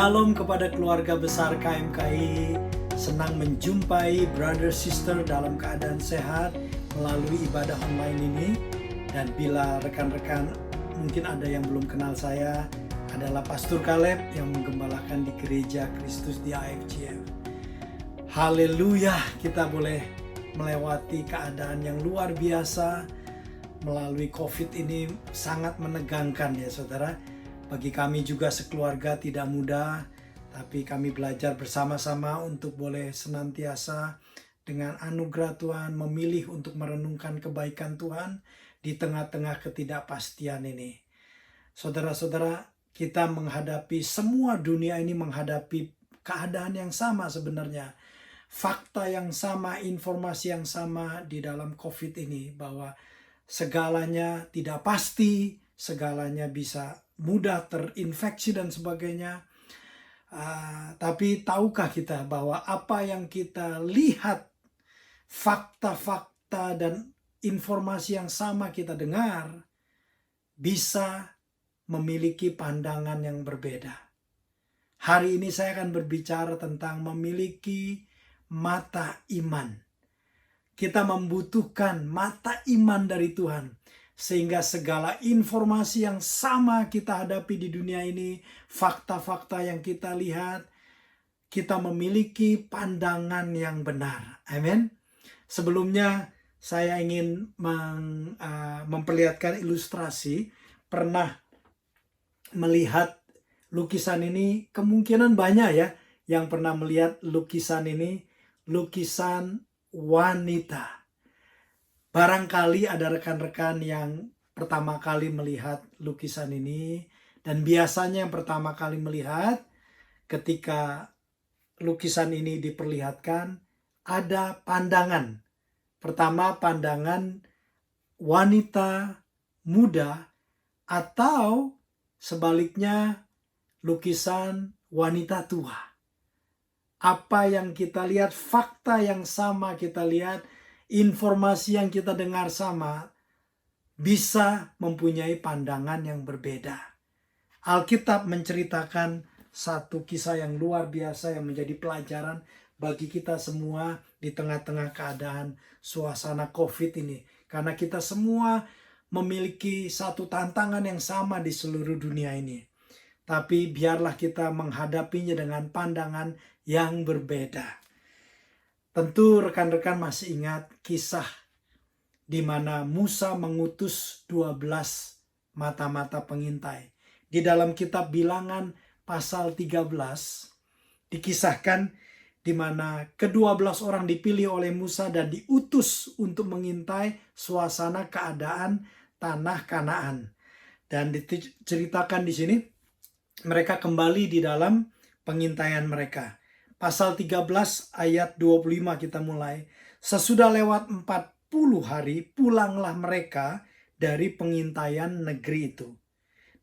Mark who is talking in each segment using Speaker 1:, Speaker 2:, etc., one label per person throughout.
Speaker 1: Shalom kepada keluarga besar KMKI. Senang menjumpai brother sister dalam keadaan sehat melalui ibadah online ini. Dan bila rekan-rekan mungkin ada yang belum kenal, saya adalah Pastor Caleb yang menggembalakan di Gereja Kristus di AFGF. Haleluya, kita boleh melewati keadaan yang luar biasa melalui COVID ini. Sangat menegangkan ya saudara. Bagi kami juga sekeluarga tidak mudah, tapi kami belajar bersama-sama untuk boleh senantiasa dengan anugerah Tuhan memilih untuk merenungkan kebaikan Tuhan di tengah-tengah ketidakpastian ini. Saudara-saudara, kita menghadapi, semua dunia ini menghadapi keadaan yang sama sebenarnya. Fakta yang sama, informasi yang sama di dalam COVID ini, bahwa segalanya tidak pasti, segalanya bisa mudah terinfeksi dan sebagainya. Tapi tahukah kita bahwa apa yang kita lihat, fakta-fakta dan informasi yang sama kita dengar, bisa memiliki pandangan yang berbeda. Hari ini saya akan berbicara tentang memiliki mata iman. Kita membutuhkan mata iman dari Tuhan, sehingga segala informasi yang sama kita hadapi di dunia ini, fakta-fakta yang kita lihat, kita memiliki pandangan yang benar. Amin. Sebelumnya saya ingin memperlihatkan ilustrasi. Pernah melihat lukisan ini, kemungkinan banyak ya yang pernah melihat lukisan ini, lukisan wanita. Barangkali ada rekan-rekan yang pertama kali melihat lukisan ini, dan biasanya yang pertama kali melihat ketika lukisan ini diperlihatkan, ada pandangan. Pertama, pandangan wanita muda, atau sebaliknya lukisan wanita tua. Apa yang kita lihat, fakta yang sama kita lihat, informasi yang kita dengar sama, bisa mempunyai pandangan yang berbeda. Alkitab menceritakan satu kisah yang luar biasa yang menjadi pelajaran bagi kita semua di tengah-tengah keadaan suasana COVID ini. Karena kita semua memiliki satu tantangan yang sama di seluruh dunia ini. Tapi biarlah kita menghadapinya dengan pandangan yang berbeda. Tentu rekan-rekan masih ingat kisah di mana Musa mengutus 12 mata-mata pengintai. Di dalam kitab Bilangan pasal 13 dikisahkan di mana ke-12 orang dipilih oleh Musa dan diutus untuk mengintai suasana keadaan tanah Kanaan. Dan diceritakan di sini mereka kembali di dalam pengintaian mereka. Pasal 13 ayat 25 kita mulai. Sesudah lewat 40 hari pulanglah mereka dari pengintaian negeri itu.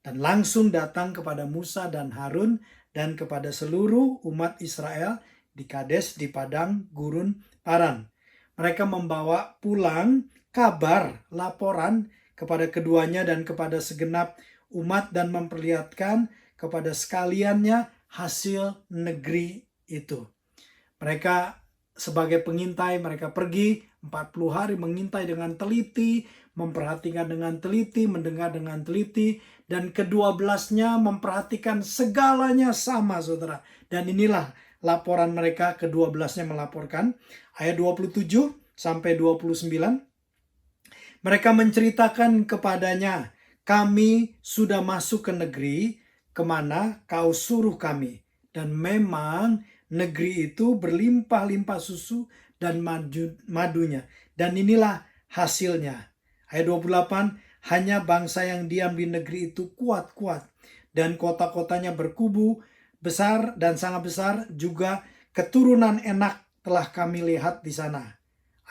Speaker 1: Dan langsung datang kepada Musa dan Harun dan kepada seluruh umat Israel di Kades di padang gurun Paran. Mereka membawa pulang kabar, laporan kepada keduanya dan kepada segenap umat dan memperlihatkan kepada sekaliannya hasil negeri itu. Mereka sebagai pengintai, mereka pergi 40 hari mengintai dengan teliti, memperhatikan dengan teliti, mendengar dengan teliti, dan ke-12-nya memperhatikan segalanya sama saudara. Dan inilah laporan mereka, ke-12-nya melaporkan. Ayat 27 sampai 29. Mereka menceritakan kepadanya, kami sudah masuk ke negeri kemana kau suruh kami. Dan memang negeri itu berlimpah-limpah susu dan madunya. Dan inilah hasilnya. Ayat 28, hanya bangsa yang diam di negeri itu kuat-kuat. Dan kota-kotanya berkubu besar dan sangat besar. Juga keturunan enak telah kami lihat di sana.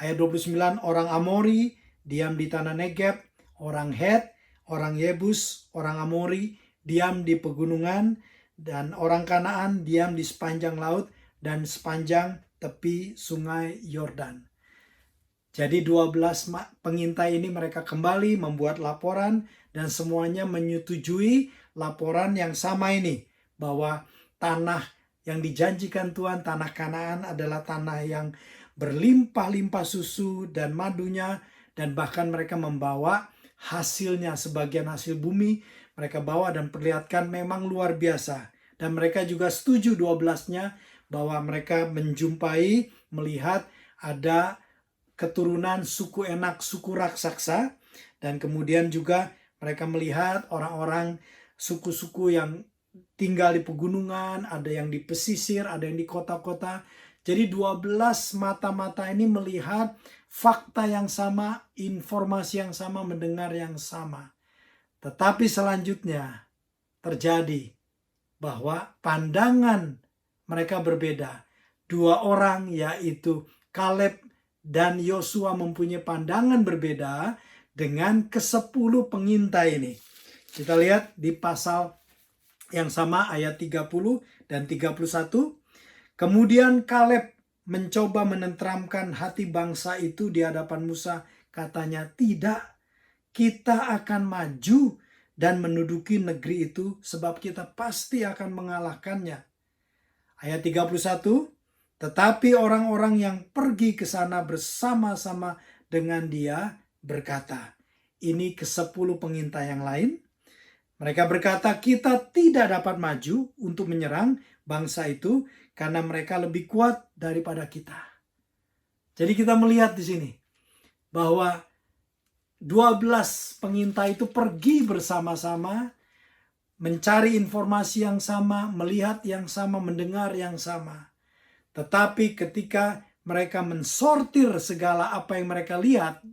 Speaker 1: Ayat 29, orang Amori diam di tanah Negeb. Orang Het, orang Yebus, orang Amori diam di pegunungan. Dan orang Kanaan diam di sepanjang laut dan sepanjang tepi sungai Yordan. Jadi 12 pengintai ini mereka kembali membuat laporan dan semuanya menyetujui laporan yang sama ini. Bahwa tanah yang dijanjikan Tuhan, tanah Kanaan adalah tanah yang berlimpah-limpah susu dan madunya, dan bahkan mereka membawa hasilnya, sebagian hasil bumi mereka bawa dan perlihatkan memang luar biasa. Dan mereka juga setuju 12-nya bahwa mereka menjumpai, melihat ada keturunan suku Enak, suku raksasa, dan kemudian juga mereka melihat orang-orang suku-suku yang tinggal di pegunungan, ada yang di pesisir, ada yang di kota-kota. Jadi 12 mata-mata ini melihat fakta yang sama, informasi yang sama, mendengar yang sama. Tetapi selanjutnya terjadi bahwa pandangan mereka berbeda. Dua orang, yaitu Kaleb dan Yosua, mempunyai pandangan berbeda dengan ke-10 pengintai ini. Kita lihat di pasal yang sama ayat 30 dan 31. Kemudian Kaleb mencoba menenteramkan hati bangsa itu di hadapan Musa. Katanya, tidak, kita akan maju dan menduduki negeri itu sebab kita pasti akan mengalahkannya. Ayat 31, tetapi orang-orang yang pergi ke sana bersama-sama dengan dia berkata, ini ke-10 pengintai yang lain. Mereka berkata, kita tidak dapat maju untuk menyerang bangsa itu karena mereka lebih kuat daripada kita. Jadi kita melihat di sini bahwa 12 pengintai itu pergi bersama-sama, mencari informasi yang sama, melihat yang sama, mendengar yang sama. Tetapi ketika mereka mensortir segala apa yang mereka lihat,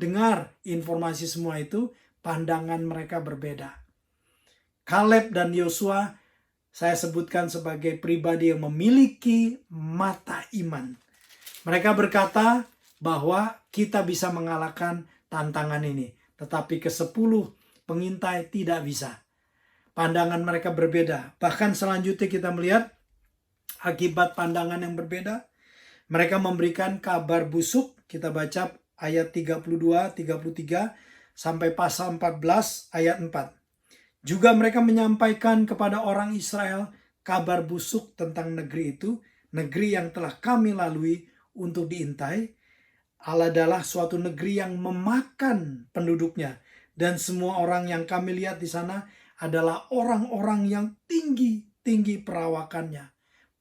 Speaker 1: dengar informasi semua itu, pandangan mereka berbeda. Kaleb dan Yosua saya sebutkan sebagai pribadi yang memiliki mata iman. Mereka berkata bahwa kita bisa mengalahkan tantangan ini, tetapi ke-10 pengintai tidak bisa. Pandangan mereka berbeda. Bahkan selanjutnya kita melihat akibat pandangan yang berbeda, mereka memberikan kabar busuk. Kita baca ayat 32, 33 sampai pasal 14 ayat 4. Juga mereka menyampaikan kepada orang Israel kabar busuk tentang negeri itu, negeri yang telah kami lalui untuk diintai. Adalah suatu negeri yang memakan penduduknya, dan semua orang yang kami lihat di sana adalah orang-orang yang tinggi-tinggi perawakannya.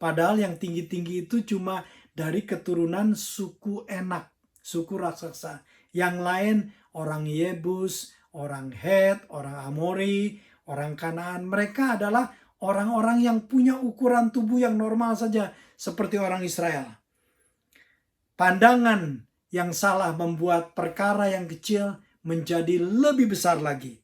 Speaker 1: Padahal yang tinggi-tinggi itu cuma dari keturunan suku Enak, suku raksasa. Yang lain orang Yebus, orang Het, orang Amori, orang Kanaan. Mereka adalah orang-orang yang punya ukuran tubuh yang normal saja, seperti orang Israel. Pandangan yang salah membuat perkara yang kecil menjadi lebih besar lagi.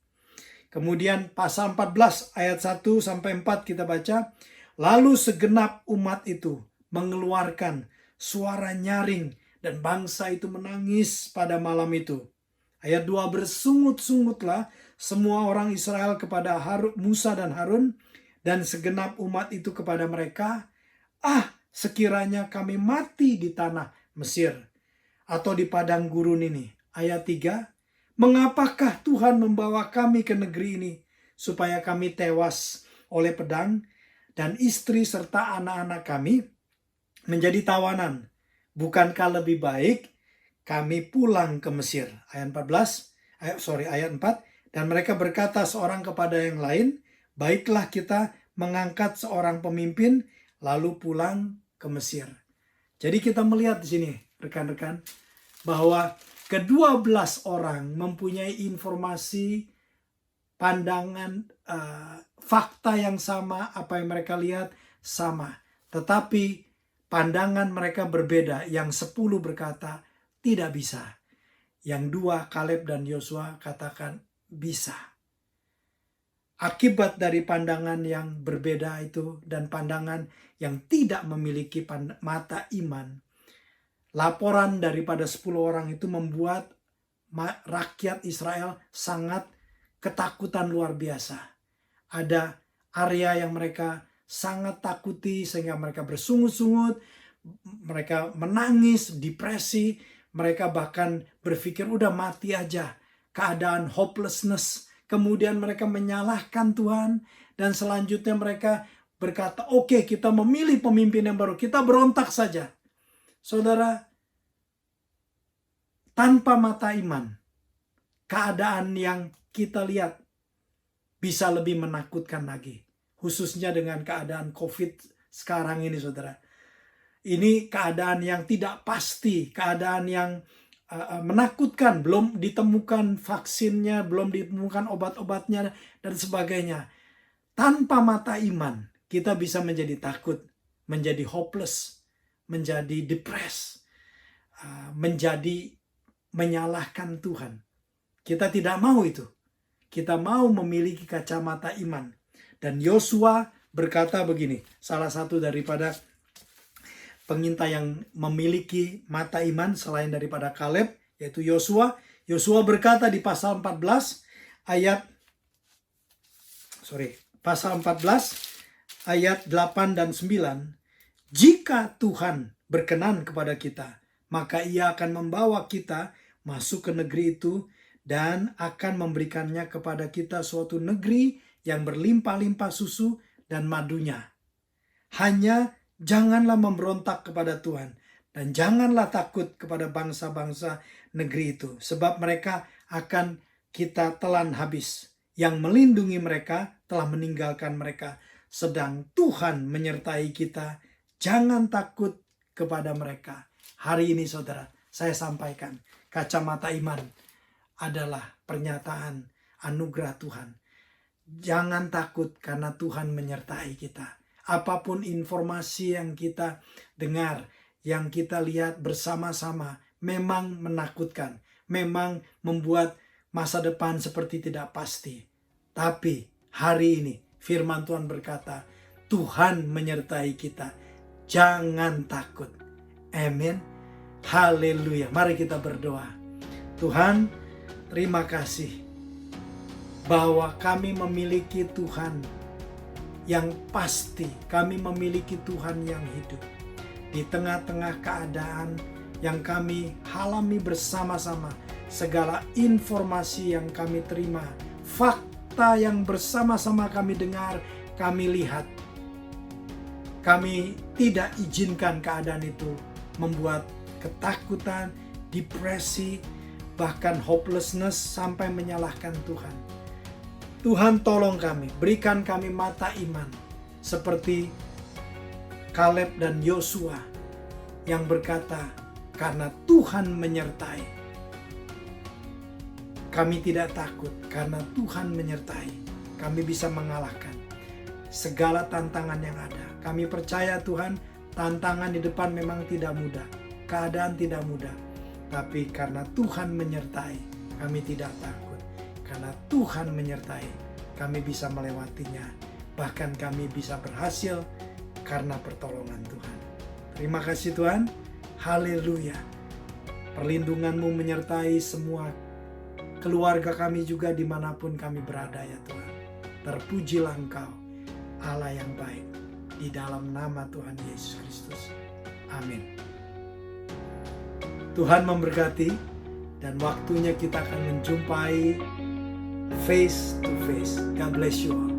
Speaker 1: Kemudian pasal 14 ayat 1 sampai 4 kita baca. Lalu segenap umat itu mengeluarkan suara nyaring dan bangsa itu menangis pada malam itu. Ayat 2, bersungut-sungutlah semua orang Israel kepada Musa dan Harun dan segenap umat itu kepada mereka. Sekiranya kami mati di tanah Mesir atau di padang gurun ini. Ayat 3, mengapakah Tuhan membawa kami ke negeri ini supaya kami tewas oleh pedang dan istri serta anak-anak kami menjadi tawanan? Bukankah lebih baik kami pulang ke Mesir? Ayat 4, dan mereka berkata seorang kepada yang lain, baiklah kita mengangkat seorang pemimpin lalu pulang ke Mesir. Jadi kita melihat di sini, rekan-rekan, bahwa ke-12 orang mempunyai informasi, pandangan, fakta yang sama, apa yang mereka lihat sama. Tetapi pandangan mereka berbeda. Yang 10 berkata tidak bisa. Yang 2, Kaleb dan Yosua, katakan bisa. Akibat dari pandangan yang berbeda itu dan pandangan yang tidak memiliki mata iman, laporan daripada 10 orang itu membuat rakyat Israel sangat ketakutan luar biasa. Ada area yang mereka sangat takuti sehingga mereka bersungut-sungut, mereka menangis, depresi, mereka bahkan berpikir udah mati aja, keadaan hopelessness. Kemudian mereka menyalahkan Tuhan dan selanjutnya mereka berkata, oke, kita memilih pemimpin yang baru, kita berontak saja. Saudara, tanpa mata iman, keadaan yang kita lihat bisa lebih menakutkan lagi. Khususnya dengan keadaan COVID sekarang ini, saudara. Ini keadaan yang tidak pasti, keadaan yang menakutkan, belum ditemukan vaksinnya, belum ditemukan obat-obatnya, dan sebagainya. Tanpa mata iman, kita bisa menjadi takut, menjadi hopeless, menjadi depressed, menjadi menyalahkan Tuhan. Kita tidak mau itu. Kita mau memiliki kacamata iman. Dan Yosua berkata begini, salah satu daripada pengintai yang memiliki mata iman selain daripada Kaleb, yaitu Yosua. Yosua berkata di pasal 14 ayat 8 dan 9, jika Tuhan berkenan kepada kita, maka Ia akan membawa kita masuk ke negeri itu dan akan memberikannya kepada kita suatu negeri yang berlimpah-limpah susu dan madunya. Hanya janganlah memberontak kepada Tuhan dan janganlah takut kepada bangsa-bangsa negeri itu, sebab mereka akan kita telan habis. Yang melindungi mereka telah meninggalkan mereka, sedang Tuhan menyertai kita. Jangan takut kepada mereka. Hari ini saudara, saya sampaikan kacamata iman adalah pernyataan anugerah Tuhan. Jangan takut karena Tuhan menyertai kita. Apapun informasi yang kita dengar, yang kita lihat bersama-sama, memang menakutkan. Memang membuat masa depan seperti tidak pasti. Tapi hari ini firman Tuhan berkata, Tuhan menyertai kita. Jangan takut. Amin. Haleluya. Mari kita berdoa. Tuhan, terima kasih bahwa kami memiliki Tuhan yang pasti. Kami memiliki Tuhan yang hidup. Di tengah-tengah keadaan yang kami alami bersama-sama, segala informasi yang kami terima, fakta yang bersama-sama kami dengar, kami lihat, kami tidak izinkan keadaan itu membuat ketakutan, depresi, bahkan hopelessness sampai menyalahkan Tuhan. Tuhan tolong kami, berikan kami mata iman seperti Kaleb dan Yosua yang berkata, karena Tuhan menyertai, kami tidak takut. Karena Tuhan menyertai, kami bisa mengalahkan segala tantangan yang ada. Kami percaya Tuhan, tantangan di depan memang tidak mudah, keadaan tidak mudah, tapi karena Tuhan menyertai, kami tidak takut. Karena Tuhan menyertai, kami bisa melewatinya. Bahkan kami bisa berhasil karena pertolongan Tuhan. Terima kasih Tuhan. Haleluya. Perlindungan-Mu menyertai semua keluarga kami juga dimanapun kami berada ya Tuhan. Terpujilah Engkau, Allah yang baik. Di dalam nama Tuhan Yesus Kristus. Amin. Tuhan memberkati, dan waktunya kita akan menjumpai face to face. God bless you all.